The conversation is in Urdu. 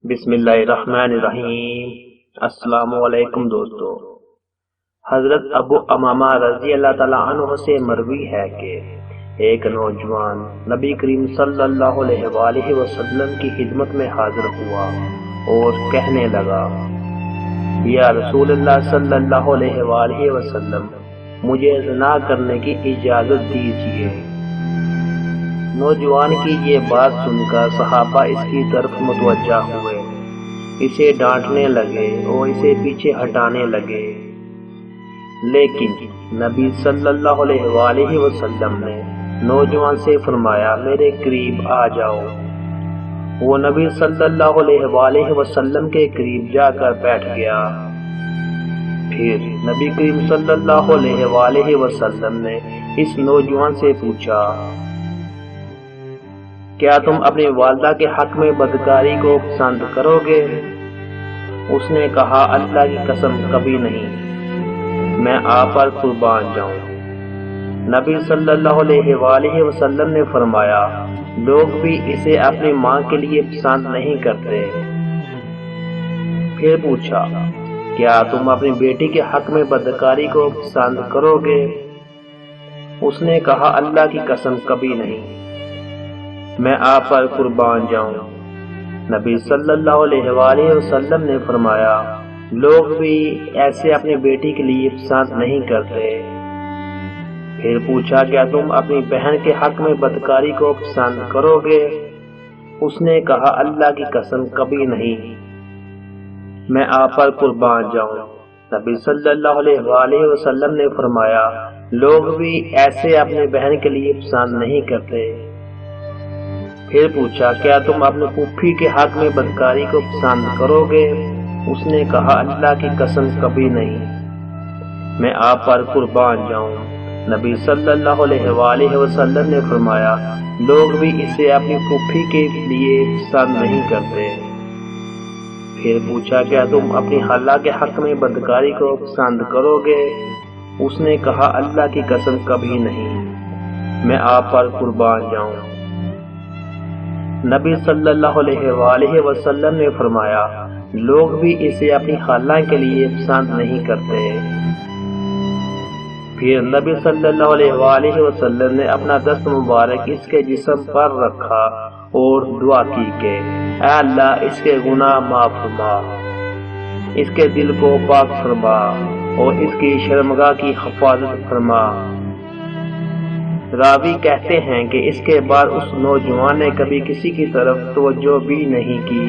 بسم اللہ الرحمن الرحیم۔ السلام علیکم دوستو۔ حضرت ابو امامہ رضی اللہ تعالیٰ عنہ سے مروی ہے کہ ایک نوجوان نبی کریم صلی اللہ علیہ وآلہ وسلم کی خدمت میں حاضر ہوا اور کہنے لگا، یا رسول اللہ صلی اللہ علیہ وآلہ وسلم، مجھے زنا کرنے کی اجازت دیجیے۔ نوجوان کی یہ بات سن کر صحابہ اس کی طرف متوجہ ہوئے، اسے ڈانٹنے لگے اور اسے پیچھے ہٹانے لگے، لیکن نبی صلی اللہ علیہ وآلہ وسلم نے نوجوان سے فرمایا، میرے قریب آ جاؤ۔ وہ نبی صلی اللہ علیہ وآلہ وسلم کے قریب جا کر بیٹھ گیا۔ پھر نبی کریم صلی اللہ علیہ وآلہ وسلم نے اس نوجوان سے پوچھا، کیا تم اپنی والدہ کے حق میں بدکاری کو پسند کرو گے؟ اس نے کہا، اللہ کی قسم کبھی نہیں، میں آپ پر قربان جاؤں۔ نبی صلی اللہ علیہ وآلہ وسلم نے فرمایا، لوگ بھی اسے اپنی ماں کے لیے پسند نہیں کرتے۔ پھر پوچھا، کیا تم اپنی بیٹی کے حق میں بدکاری کو پسند کرو گے؟ اس نے کہا، اللہ کی قسم کبھی نہیں، میں آپ پر قربان جاؤں۔ نبی صلی اللہ علیہ وآلہ وسلم نے فرمایا، لوگ بھی ایسے اپنی بیٹی کے لیے پسند نہیں کرتے۔ پھر پوچھا، کیا تم اپنی بہن کے حق میں بدکاری کو پسند کرو گے؟ اس نے کہا، اللہ کی قسم کبھی نہیں، میں آپ پر قربان جاؤں۔ نبی صلی اللہ علیہ وآلہ وسلم نے فرمایا، لوگ بھی ایسے اپنی بہن کے لیے پسند نہیں کرتے۔ پھر پوچھا، کیا تم اپنے پھوپھی کے حق میں بدکاری کو پسند کرو گے؟ اس نے کہا، اللہ کی قسم کبھی نہیں، میں آپ پر قربان جاؤں۔ نبی صلی اللہ علیہ وآلہ وسلم نے فرمایا، لوگ بھی اسے اپنی پھوپھی کے لیے پسند نہیں کرتے۔ پھر پوچھا، کیا تم اپنی خالہ کے حق میں بدکاری کو پسند کرو گے؟ اس نے کہا، اللہ کی قسم کبھی نہیں، میں آپ پر قربان جاؤں۔ نبی صلی اللہ علیہ وآلہ وسلم نے فرمایا، لوگ بھی اسے اپنی خالہ کے لیے پسند نہیں کرتے۔ پھر نبی صلی اللہ علیہ وآلہ وسلم نے اپنا دست مبارک اس کے جسم پر رکھا اور دعا کی کہ اے اللہ، اس کے گناہ معاف فرما، اس کے دل کو پاک فرما اور اس کی شرمگاہ کی حفاظت فرما۔ راوی کہتے ہیں کہ اس کے بعد اس نوجوان نے کبھی کسی کی طرف توجہ بھی نہیں کی۔